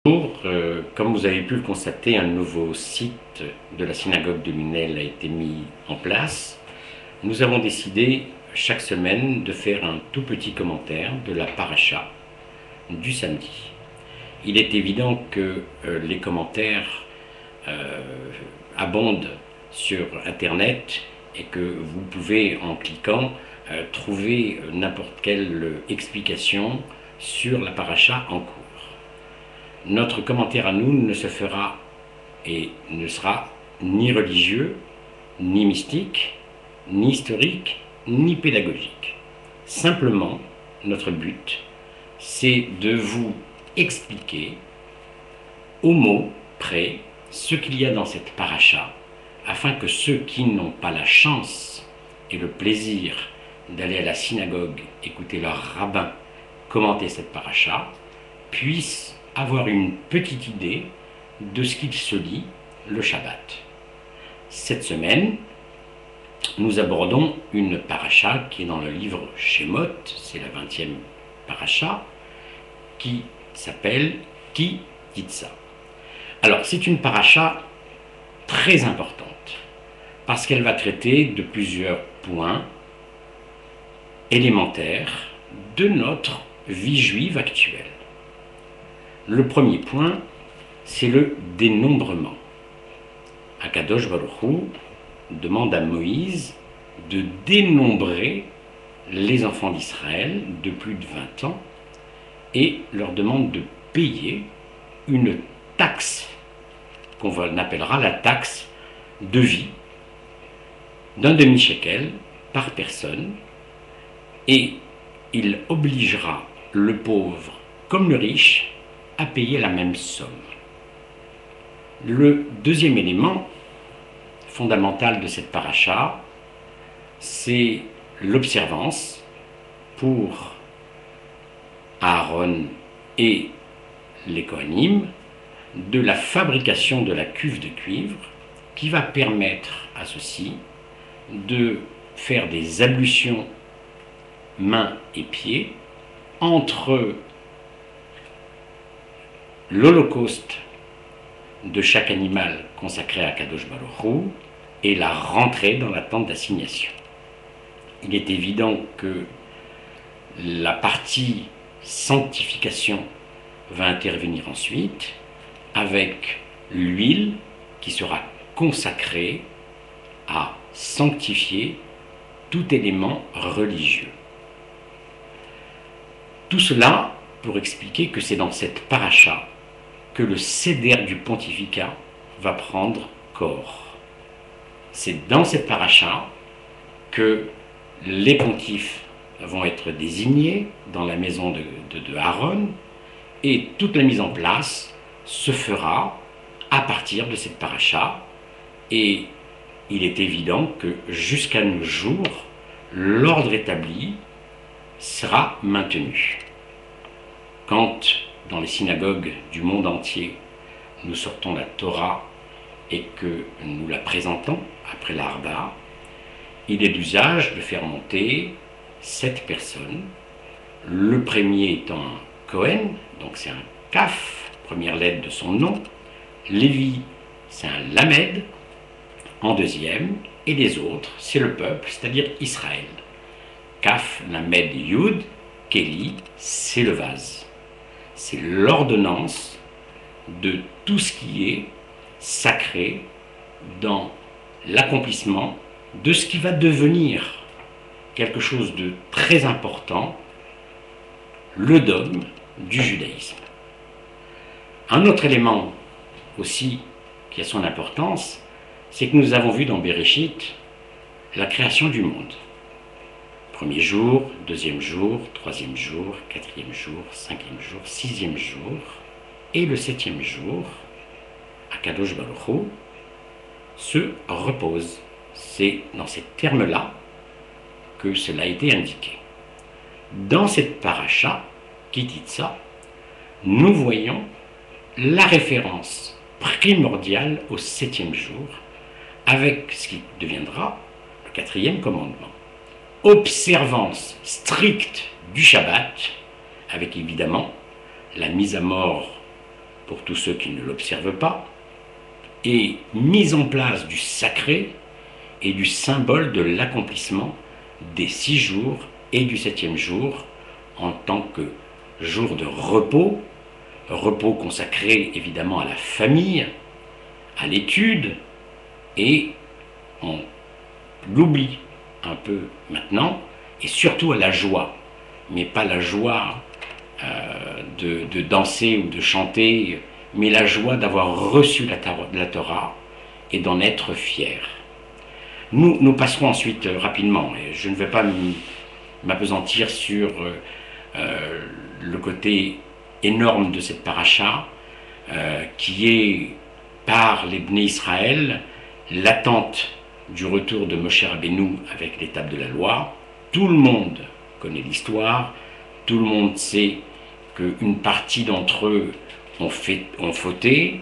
Bonjour, comme vous avez pu le constater, un nouveau site de la synagogue de Lunel a été mis en place. Nous avons décidé chaque semaine de faire un tout petit commentaire de la paracha du samedi. Il est évident que les commentaires abondent sur Internet et que vous pouvez, en cliquant, trouver n'importe quelle explication sur la paracha en cours. Notre commentaire à nous ne se fera et ne sera ni religieux, ni mystique, ni historique, ni pédagogique. Simplement, notre but, c'est de vous expliquer au mot près ce qu'il y a dans cette paracha, afin que ceux qui n'ont pas la chance et le plaisir d'aller à la synagogue écouter leur rabbin commenter cette paracha puissent avoir une petite idée de ce qu'il se lit le Shabbat. Cette semaine, nous abordons une paracha qui est dans le livre Shemot, c'est la 20e paracha, qui s'appelle Ki Titsa. Alors, c'est une paracha très importante, parce qu'elle va traiter de plusieurs points élémentaires de notre vie juive actuelle. Le premier point, c'est le dénombrement. Akadosh Baruch Hu demande à Moïse de dénombrer les enfants d'Israël de plus de 20 ans et leur demande de payer une taxe qu'on appellera la taxe de vie d'un demi-shekel par personne, et il obligera le pauvre comme le riche à payer la même somme. Le deuxième élément fondamental de cette paracha, c'est l'observance pour Aaron et les Kohanim de la fabrication de la cuve de cuivre qui va permettre à ceux-ci de faire des ablutions mains et pieds entre l'holocauste de chaque animal consacré à Kadosh Baruch Hu et la rentrée dans la tente d'assignation. Il est évident que la partie sanctification va intervenir ensuite avec l'huile qui sera consacrée à sanctifier tout élément religieux. Tout cela pour expliquer que c'est dans cette paracha que le seder du pontificat va prendre corps. C'est dans cette paracha que les pontifes vont être désignés dans la maison de Aaron, et toute la mise en place se fera à partir de cette paracha, et il est évident que jusqu'à nos jours, l'ordre établi sera maintenu. Quand, dans les synagogues du monde entier, nous sortons la Torah et que nous la présentons après l'Arba, il est d'usage de faire monter 7 personnes, le premier étant un Cohen, donc c'est un Kaf, première lettre de son nom, Lévi, c'est un Lamed, en deuxième, et les autres, c'est le peuple, c'est-à-dire Israël. Kaf, Lamed, Yud, Kéli, c'est le vase. C'est l'ordonnance de tout ce qui est sacré dans l'accomplissement de ce qui va devenir quelque chose de très important, le dogme du judaïsme. Un autre élément aussi qui a son importance, c'est que nous avons vu dans Bereshit la création du monde. Premier jour, deuxième jour, troisième jour, quatrième jour, cinquième jour, sixième jour, et le septième jour, Akadosh Baruch Hu se repose. C'est dans ces termes-là que cela a été indiqué. Dans cette paracha, Ki Titsa, nous voyons la référence primordiale au septième jour, avec ce qui deviendra le quatrième commandement. Observance stricte du Shabbat, avec évidemment la mise à mort pour tous ceux qui ne l'observent pas, et mise en place du sacré et du symbole de l'accomplissement des 6 jours et du 7e jour en tant que jour de repos, repos consacré évidemment à la famille, à l'étude, et on l'oublie un peu maintenant, et surtout à la joie, mais pas la joie de danser ou de chanter, mais la joie d'avoir reçu la Torah et d'en être fier. Nous passerons ensuite rapidement, et je ne vais pas m'apesantir sur le côté énorme de cette paracha, qui est, par les Bnei Israël, l'attente du retour de Moshe Rabbeinu avec l'étape de la loi. Tout le monde connaît l'histoire, tout le monde sait qu'une partie d'entre eux ont fauté,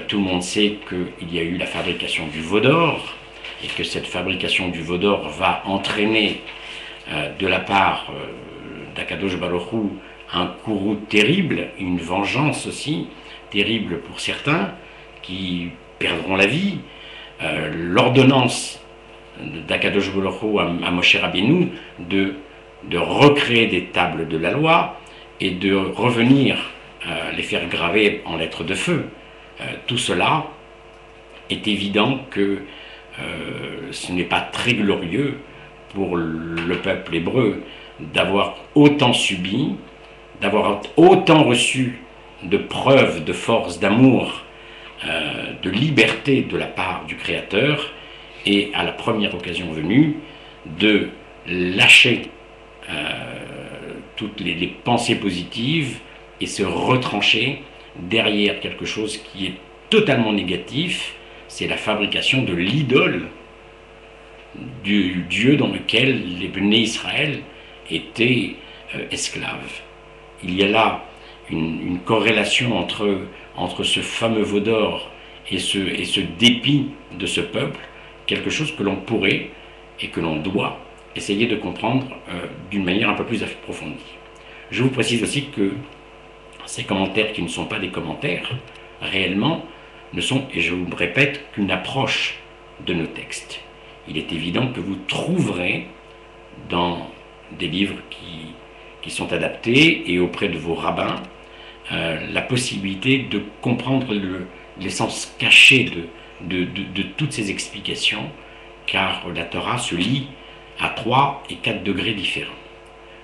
tout le monde sait qu'il y a eu la fabrication du veau d'or, et que cette fabrication du veau d'or va entraîner de la part d'Akadosh Baruch Hu un courroux terrible, une vengeance aussi terrible pour certains qui perdront la vie. L'ordonnance d'Akadosh Baruch Hu à Moshe Rabbeinu de recréer des tables de la loi et de revenir les faire graver en lettres de feu. Tout cela est évident que ce n'est pas très glorieux pour le peuple hébreu d'avoir autant subi, d'avoir autant reçu de preuves de force, d'amour, de liberté de la part du Créateur, et à la première occasion venue de lâcher toutes les pensées positives et se retrancher derrière quelque chose qui est totalement négatif. C'est la fabrication de l'idole du Dieu dans lequel les Bnei Israël étaient esclaves. Il y a là une corrélation entre ce fameux veau d'or et ce dépit de ce peuple, quelque chose que l'on pourrait et que l'on doit essayer de comprendre d'une manière un peu plus approfondie. Je vous précise aussi que ces commentaires, qui ne sont pas des commentaires, réellement, ne sont, et je vous le répète, qu'une approche de nos textes. Il est évident que vous trouverez dans des livres qui sont adaptés et auprès de vos rabbins la possibilité de comprendre l'essence cachée de toutes ces explications, car la Torah se lit à 3 et 4 degrés différents.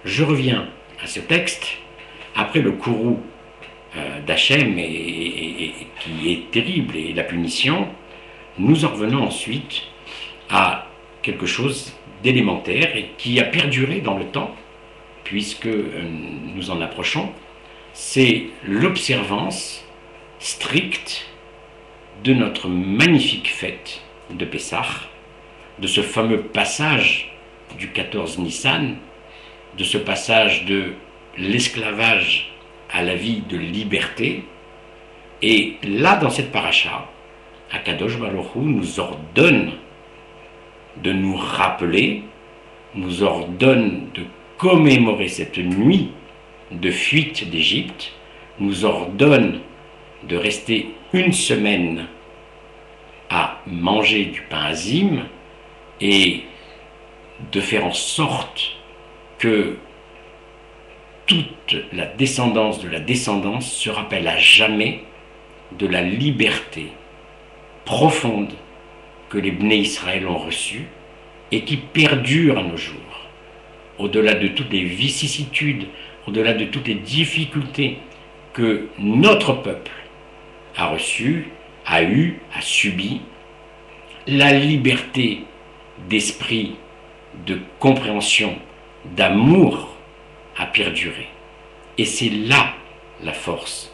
Je reviens à ce texte après le courroux d'Hachem qui est terrible, et la punition. Nous en revenons ensuite à quelque chose d'élémentaire et qui a perduré dans le temps, puisque nous en approchons, c'est l'observance stricte de notre magnifique fête de Pessah, de ce fameux passage du 14 Nissan, de ce passage de l'esclavage à la vie de liberté. Et là, dans cette paracha, Akadosh Baruch Hu nous ordonne de nous rappeler, nous ordonne de commémorer cette nuit de fuite d'Égypte, nous ordonne de rester 1 semaine à manger du pain azim et de faire en sorte que toute la descendance de la descendance se rappelle à jamais de la liberté profonde que les Bnei Israël ont reçue et qui perdure à nos jours. Au-delà de toutes les vicissitudes, au-delà de toutes les difficultés que notre peuple a reçues, a eu, a subi, la liberté d'esprit, de compréhension, d'amour a perduré. Et c'est là la force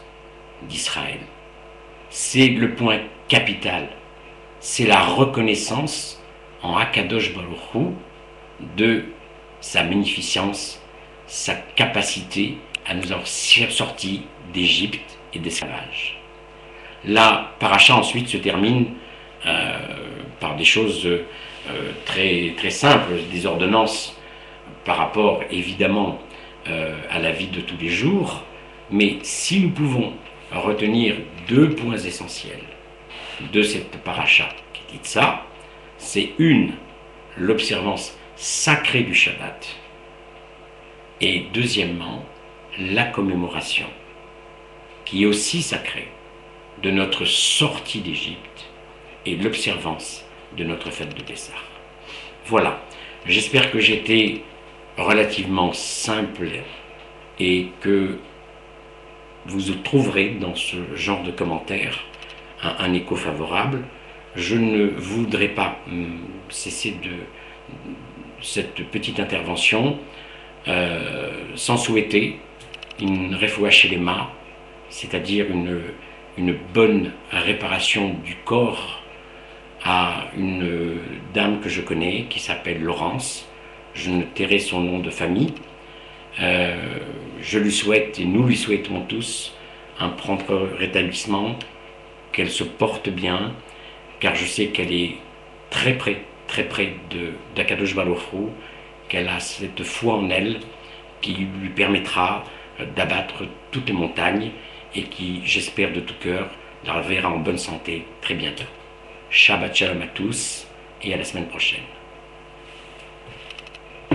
d'Israël. C'est le point capital. C'est la reconnaissance en Akadosh Baruch Hu de sa magnificence, sa capacité à nous avoir sortis d'Égypte et d'esclavage. La paracha ensuite se termine par des choses très, très simples, des ordonnances par rapport évidemment à la vie de tous les jours, mais si nous pouvons retenir deux points essentiels de cette paracha qui dit ça. C'est une, l'observance sacrée du Shabbat, et deuxièmement, la commémoration, qui est aussi sacrée, de notre sortie d'Égypte et l'observance de notre fête de Pessah. Voilà, j'espère que j'étais relativement simple et que vous trouverez dans ce genre de commentaires un écho favorable. Je ne voudrais pas cesser de cette petite intervention sans souhaiter une refoua shelema, c'est-à-dire une bonne réparation du corps à une dame que je connais qui s'appelle Laurence. Je ne tairai son nom de famille. Je lui souhaite, et nous lui souhaitons tous, un prompt rétablissement, qu'elle se porte bien, car je sais qu'elle est très près d'Akadosh Baruch Hu, qu'elle a cette foi en elle qui lui permettra d'abattre toutes les montagnes et qui, j'espère de tout cœur, la reverra en bonne santé très bientôt. Shabbat Shalom à tous et à la semaine prochaine.